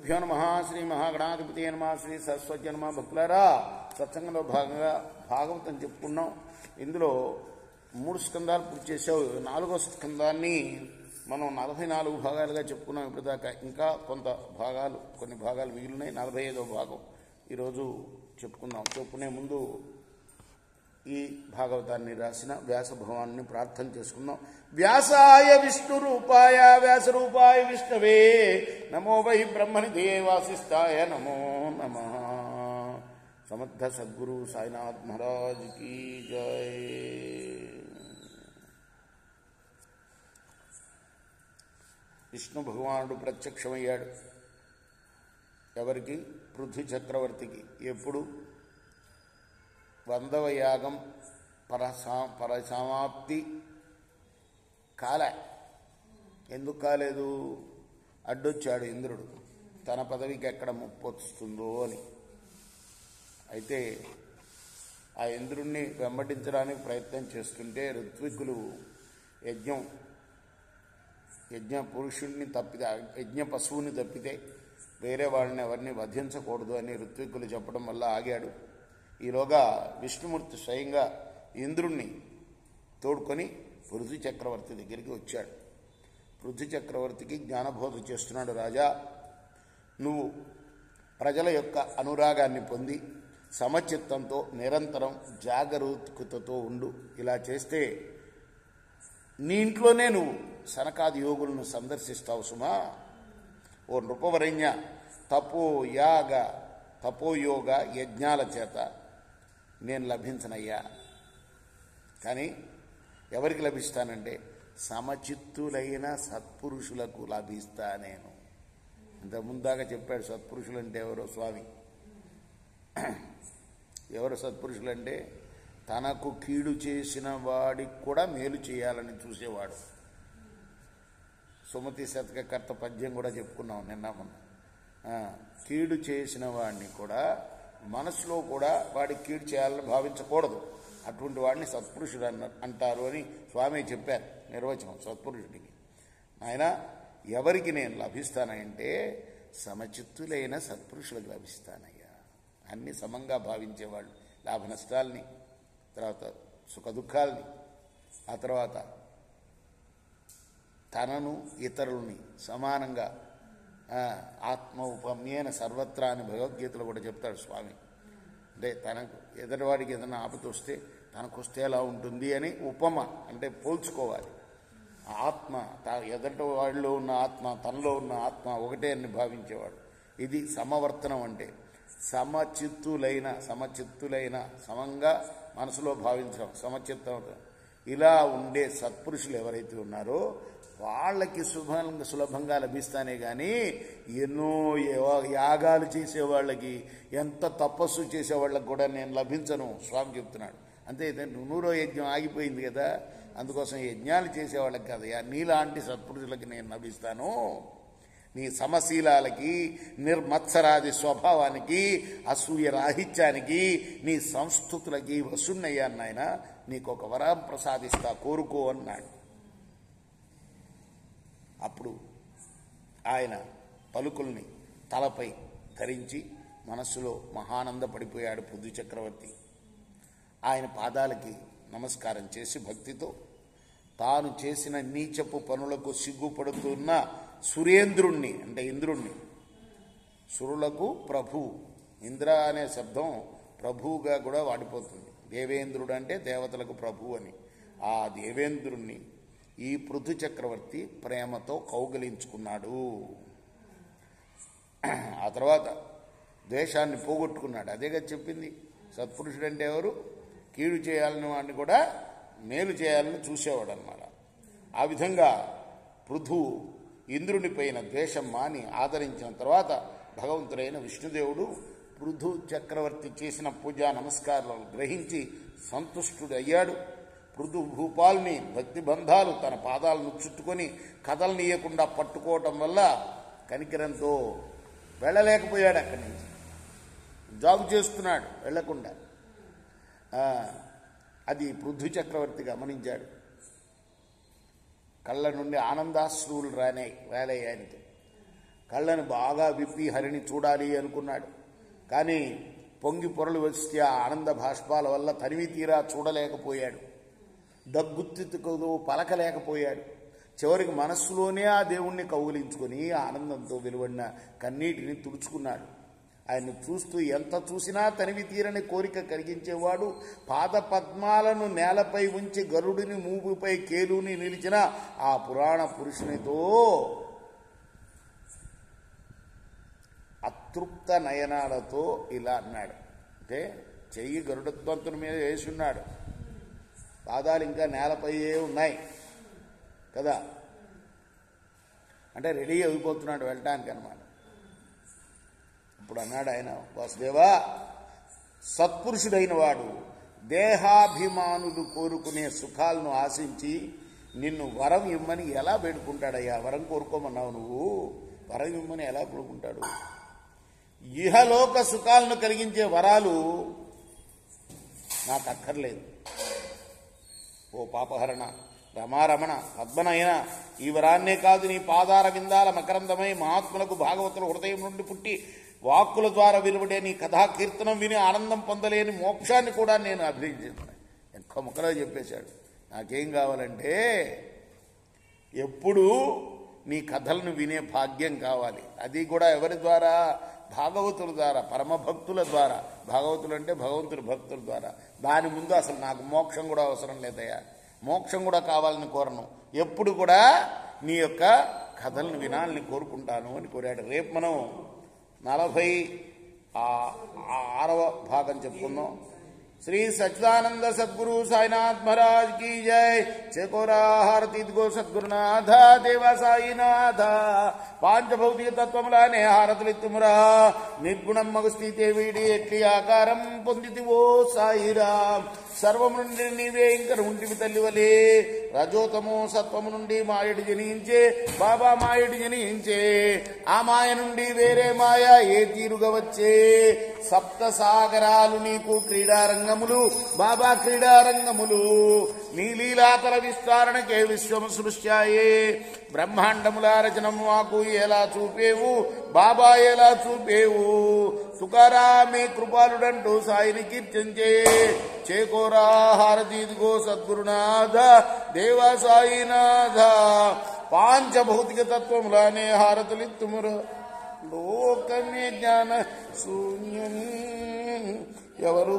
గురుభ్యో నమః. శ్రీ మహాగణాధిపతి నమః. శ్రీ సరస్వతి నమః. భక్తులారా, సత్సంగంలో భాగంగా భాగవతం చెప్పుకున్నాం. ఇందులో 3 స్కందాలు పూర్తి చేసావు. 4వ స్కందాన్ని మనం 44 భాగాలుగా చెప్పుకున్నాం ఇప్పటిదాకా. ఇంకా కొన్ని భాగాలు మిగిలినాయి. 45వ భాగం ఈరోజు చెప్పుకుందాం. చెప్పుకునే ముందు ఈ భాగవతాన్ని రాసిన వ్యాస భగవాన్ని ప్రార్థన చేసుకుందాం. వ్యాసాయ విష్ణు రూపాయ వ్యాసరూపాయ విష్ణవే నమో వై బ్రహ్మనిధే వాసిష్ఠాయ నమో నమః. సమర్థ సద్గురు సాయినాథ్ మహారాజ్ కీ జై. విష్ణు భగవానుడు ప్రత్యక్షమయ్యాడు. ఎవరికి? పృథ్వీ చక్రవర్తికి. ఎప్పుడు? 100వ యాగం పరిసమాప్తి కాలే. ఎందుకు కాలేదు? అడ్డొచ్చాడు ఇంద్రుడు. తన పదవికి ఎక్కడ ముప్పు వస్తుందో అని. అయితే ఆ ఇంద్రుణ్ణి వెంబడించడానికి ప్రయత్నం చేస్తుంటే ఋత్విక్కులు యజ్ఞ పురుషుణ్ణి తప్పితే, యజ్ఞ పశువుని తప్పితే వేరే వాళ్ళని ఎవరిని వధించకూడదు అని ఋత్విక్కులు చెప్పడం వల్ల ఆగాడు. ఈలోగా విష్ణుమూర్తి స్వయంగా ఇంద్రుణ్ణి తోడుకొని పృథ్వీ చక్రవర్తి దగ్గరికి వచ్చాడు. పృథ్వీ చక్రవర్తికి జ్ఞానబోధ చేస్తున్నాడు. రాజా, నువ్వు ప్రజల యొక్క అనురాగాన్ని పొంది సమచిత్తంతో నిరంతరం జాగరూకతతో ఉండు. ఇలా చేస్తే నీ ఇంట్లోనే నువ్వు సనకాది యోగులను సందర్శిస్తావు సుమా. ఓ నృపవరణ్య, తపోయోగ యజ్ఞాల చేత నేను లభించనయ్యా. కానీ ఎవరికి లభిస్తానంటే సమచిత్తులైన సత్పురుషులకు లభిస్తా నేను. ఇంత ముందాగా చెప్పాడు. సత్పురుషులంటే ఎవరో స్వామి. ఎవరు సత్పురుషులంటే తనకు కీడు చేసిన వాడికి కూడా మేలు చేయాలని చూసేవాడు. సుమతి శతకకర్త పద్యం కూడా చెప్పుకున్నాం నిన్న మొన్న. కీడు చేసిన వాడిని కూడా మనసులో కూడా వాడికి కీడు చేయాలని భావించకూడదు. అటువంటి వాడిని సత్పురుషుడు అంటారు అని స్వామి చెప్పారు నిర్వచనం సత్పురుషుడికి. ఆయన ఎవరికి నేను లభిస్తానంటే సమచిత్తులైన సత్పురుషులకు లభిస్తానయ్యా. అన్ని సమంగా భావించేవాళ్ళు, లాభ నష్టాలని, తర్వాత సుఖ దుఃఖాలని, ఆ తర్వాత తనను ఇతరులని సమానంగా ఆత్మ ఉపమ్యేన సర్వత్రా అని భగవద్గీతలో కూడా చెప్తాడు స్వామి. అంటే తనకు ఎదుటివాడికి ఏదైనా ఆపద వస్తే తనకు వస్తే ఎలా ఉంటుంది అని ఉపమ, అంటే పోల్చుకోవాలి. ఆత్మ ఎదుటి వాళ్ళలో ఉన్న ఆత్మ తనలో ఉన్న ఆత్మ ఒకటే అని భావించేవాడు. ఇది సమవర్తనం. అంటే సమచిత్తులైన సమంగా మనసులో భావించడం సమచిత్తం. ఇలా ఉండే సత్పురుషులు ఎవరైతే ఉన్నారో వాళ్ళకి సులభంగా లభిస్తానే కానీ ఎన్నో యాగాలు చేసేవాళ్ళకి, ఎంత తపస్సు చేసేవాళ్ళకి కూడా నేను లభించను స్వామి చెప్తున్నాడు. అంతే, 100వ యజ్ఞం ఆగిపోయింది కదా, అందుకోసం యజ్ఞాలు చేసేవాళ్ళకి కదా నీలాంటి సత్పురుషులకి నేను లభిస్తాను. నీ సమశీలాలకి, నిర్మత్సరాది స్వభావానికి, అసూయ రాహిత్యానికి, నీ సంస్కృతులకి వసున్నయ్యా నాయన. నీకు ఒక వరం ప్రసాదిస్తా, కోరుకో అన్నాడు. అప్పుడు ఆయన పలుకుల్ని తలపై ధరించి మనస్సులో మహానందపడిపోయాడు పృథ్వీ చక్రవర్తి. ఆయన పాదాలకి నమస్కారం చేసి భక్తితో తాను చేసిన నీచపు పనులకు సిగ్గుపడుతున్న సురేంద్రుణ్ణి, అంటే ఇంద్రుణ్ణి, సురులకు ప్రభు, ఇంద్ర అనే శబ్దం ప్రభువుగా కూడా వాడిపోతుంది. దేవేంద్రుడు అంటే దేవతలకు ప్రభు అని. ఆ దేవేంద్రుణ్ణి ఈ పృథ్వీ చక్రవర్తి ప్రేమతో కౌగిలించుకున్నాడు. ఆ తర్వాత ద్వేషాన్ని పోగొట్టుకున్నాడు. అదేగా చెప్పింది. సత్పురుషుడు అంటే ఎవరు? కీడు చేయాలని వాడిని కూడా మేలు చేయాలని చూసేవాడు అన్నమాట. ఆ విధంగా పృథువు ఇంద్రుని పైన ద్వేషం మాని ఆదరించిన తర్వాత భగవంతుడైన విష్ణుదేవుడు పృథు చక్రవర్తి చేసిన పూజా నమస్కారాలను గ్రహించి సంతుష్టుడు అయ్యాడు. పృథు భూపాల్ని భక్తి బంధాలు తన పాదాలను చుట్టుకొని కదలనీయకుండా పట్టుకోవటం వల్ల కనికరంతో వెళ్ళలేకపోయాడు. అక్కడి నుంచి జాగు చేస్తున్నాడు వెళ్లకుండా. అది పృథ్వీ చక్రవర్తి గమనించాడు. కళ్ళ నుండి ఆనందాశ్రువులు రాలే ఆయనకి. కళ్ళని బాగా విప్పి హరిని చూడాలి అనుకున్నాడు. కానీ పొంగి పొరలు వచ్చి ఆ ఆనంద భాష్పాల వల్ల తనివి తీరా చూడలేకపోయాడు. దగ్గుత్తుకు పలకలేకపోయాడు. చివరికి మనస్సులోనే ఆ దేవుణ్ణి కౌగిలించుకొని ఆనందంతో వెలువడిన కన్నీటిని తుడుచుకున్నాడు. ఆయన్ని చూస్తూ ఎంత చూసినా తనివి తీరని కోరిక కలిగించేవాడు. పాద పద్మాలను నేలపై ఉంచి గరుడిని మూపుపై కేలుని నిలిచిన ఆ పురాణ పురుషునితో అతృప్త నయనాలతో ఇలా అన్నాడు. అంటే చెయ్యి గరుడత్వంతుని మీద వేసున్నాడు, పాదాలు ఇంకా నేలపైయే ఉన్నాయి కదా, అంటే రెడీ అయిపోతున్నాడు వెళ్ళటానికి అన్నమాట. ఇప్పుడు అన్నాడు ఆయన, వాసుదేవా, సత్పురుషుడైన వాడు దేహాభిమానులు కోరుకునే సుఖాలను ఆశించి నిన్ను వరం ఇమ్మని ఎలా వేడుకుంటాడయ్యా? వరం కోరుకోమన్నావు నువ్వు, వరం ఇమ్మని ఎలా కోరుకుంటాడు? ఇహలోక సుఖాలను కలిగించే వరాలు నాకు అక్కర్లేదు. ఓ పాపహరణ, రమారమణ, పద్మనయన, ఈ వరాన్నే కాదు, నీ పాదార విందాల మకరందమై మహాత్ములకు భాగవతుల హృదయం నుండి పుట్టి వాక్కుల ద్వారా వెలువడే నీ కథాకీర్తనం విని ఆనందం పొందలేని మోక్షాన్ని కూడా నేను అభినందించాను. ఎక్కువ ముఖలో చెప్పేశాడు. నాకేం కావాలంటే ఎప్పుడూ నీ కథలను వినే భాగ్యం కావాలి. అది కూడా ఎవరి ద్వారా? భాగవతుల ద్వారా, పరమభక్తుల ద్వారా. భాగవతులు అంటే భగవంతుడి భక్తుల ద్వారా. దాని ముందు అసలు నాకు మోక్షం కూడా అవసరం లేదయ్యా, మోక్షం కూడా కావాలని కోరను, ఎప్పుడు కూడా నీ యొక్క కథలను వినాలని కోరుకుంటాను అని కోరాడు. రేపు మనం 46వ భాగం చెప్పుకుందాం. श्री सच्चिदानंद सद्गुरु साईनाथ महाराज की जय। चकोरा हारती गो सद्गुरुनाथ देवा साईनाथ पांचभौतिक तत्वमुलाने हारतलित्तुमुरा निर्गुणं मगस्थिते వీడి ఎట్టి ఆకారం పొందితివో సాయిరామ్ సర్వము నుండి నీవే ఇంక ఉంటివి తల్లివలే రజోతమో సత్వము నుండి మాయడు జనించే బాబా మాయడు జనించే ఆ మాయ నుండి వేరే మాయ ఏ తీరుగా వచ్చే సప్త సాగరాలు నీకు క్రీడారంగములు బాబా క్రీడారంగములు నీ లీలాతల విస్తారణకే విశ్వము సృష్ట్యాయే బ్రహ్మాండముల రచనము మాకు ఎలా చూపేవు బాబా ఎలా చూపేవు తుకారామే కృపాలుడంటూ సాయిని కీర్తించే చేకోరా హారతీదిగో సద్గురునాథ దేవా సాయినాథ పాంచభౌతిక తత్వములానే హారతులిత్తుముర లోకమే జ్ఞాన శూన్యం ఎవరు